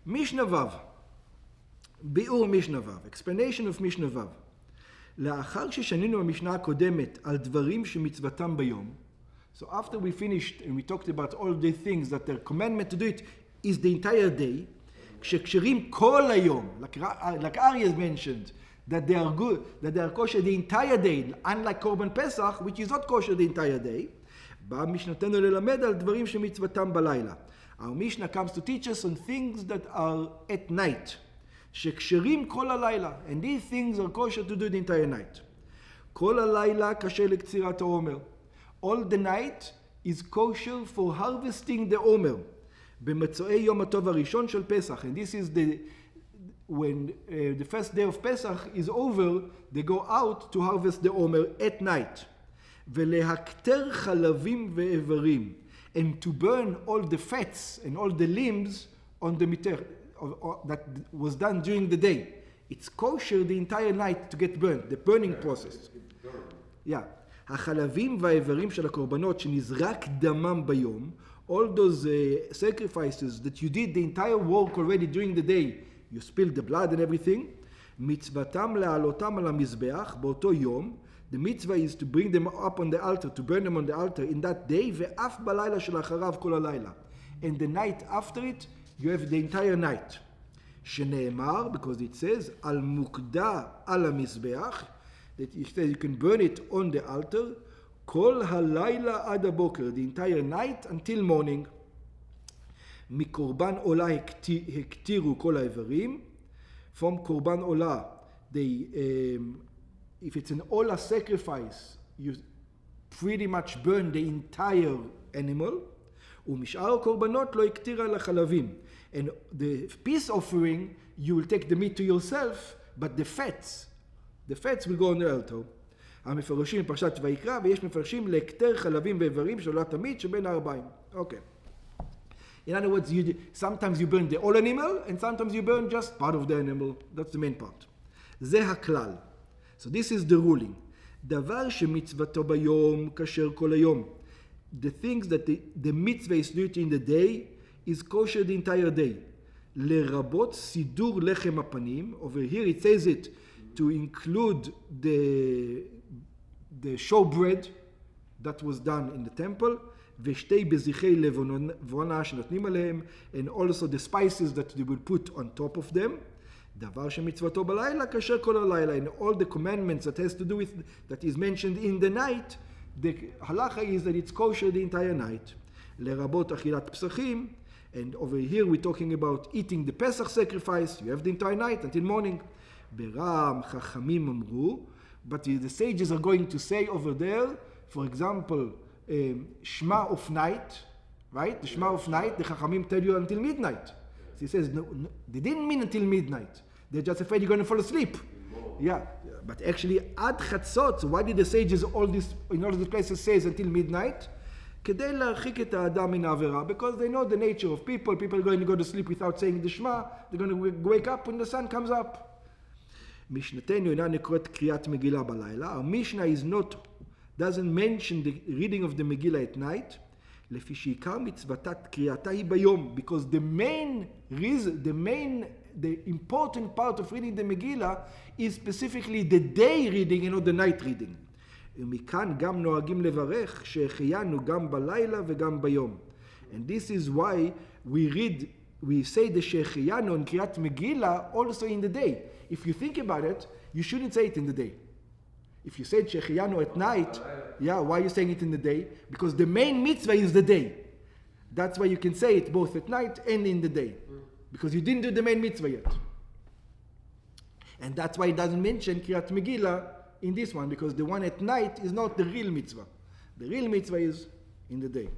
Mishnah Vav. ביאור משנה ו', explanation of משנה ו'. לאחר ששנינו במשנה הקודמת על דברים שמצוותם ביום, so after we finished and we talked about all the things that their commandment to do it is the entire day, כשקשרים כל היום, like Ari has mentioned, that they are good, that they are kosher the entire day, unlike Korban Pesach, which is not kosher the entire day, בא משנתנו ללמד על דברים שמצוותם בלילה. Our Mishnah comes to teach us on things that are at night. שקשרים כל הלילה, and these things are kosher to do the entire night. כל הלילה קשה לקצירת העומר. All the night is kosher for harvesting the עומר. במצואי יום הטוב הראשון של פסח, and this is when the first day of Pesach is over, they go out to harvest the עומר at night. ולהקטר חלבים ואיברים, and to burn all the fats and all the limbs on the mitter. That was done during the day. It's kosher the entire night to get burned, the burning process. Yeah. החלבים והאיברים של הקורבנות שנזרק דמם ביום, all those sacrifices that you did the entire work already during the day, you spilled the blood and everything, מצוותם להעלותם על המזבח באותו יום, the mitzvah is to bring them up on the altar, to burn them on the altar in that day, ואף בלילה שלאחריו כל הלילה. And the night after it, you have the entire night. שנאמר, because it says, על מוקדה על המזבח, that it says you can burn it on the altar, כל הלילה עד הבוקר, the entire night until morning. מקורבן עולה הקטירו כל האיברים. From קורבן עולה, they, if it's an עולה sacrifice, you pretty much burn the entire animal. ומשאר הקורבנות לא הקטירה לחלבים. And the peace offering, you will take the meat to yourself, but the fats will go on the altar. המפרשים בפרשת ויקרא, ויש מפרשים להקטר חלבים ואיברים של עולת המיט שבין הארבעים. Okay. In other words, sometimes you burn the whole animal, and sometimes you burn just part of the animal. That's the main part. זה הכלל. So this is the ruling. דבר שמצוותו ביום כשר כל היום. The things that the mitzvah is doing in the day is kosher the entire day. לרבות סידור לחם הפנים. Over here it says it to include the showbread that was done in the temple. ושתי בזיחי לבונה שנותנים עליהם. And also the spices that they will put on top of them. דבר שמצוותו בלילה כשר כל הלילה. And all the commandments that has to do with, that is mentioned in the night, the halacha is that it's kosher the entire night. לרבות אכילת פסחים, and over here we're talking about eating the Pesach sacrifice, you have the entire night until morning. ברם חכמים אמרו, but the sages are going to say over there, for example, Shema of night, right? The Shema of night, the Chachamim tell you until midnight. So he says, no, they didn't mean until midnight. They're just afraid you're going to fall asleep. Yeah, but actually, ad chatzot. So why did the sages all this in all of the places says until midnight? כדי להרחיק את האדם מן העבירה, because they know the nature of people. People are going to go to sleep without saying the Shema. They're going to wake up when the sun comes up. משנתנו אינה נקראת קריאת מגילה בלילה. Our Mishnah doesn't mention the reading of the Megillah at night. לפי שעיקר מצוותת קריאתה היא ביום, because the main reason, the important part of reading the Megillah is specifically the day reading and not the night reading. ומכאן גם נוהגים לברך שהחיינו גם בלילה וגם ביום. And this is why we say the שהחיינו in קריאת מגילה also in the day. If you think about it, you shouldn't say it in the day. If you said שהחיינו at night, yeah, why are you saying it in the day? Because the main mitzvah is the day. That's why you can say it both at night and in the day. Because you didn't do the main mitzvah yet. And that's why it doesn't mention Kriyat Megillah in this one, because the one at night is not the real mitzvah. The real mitzvah is in the day.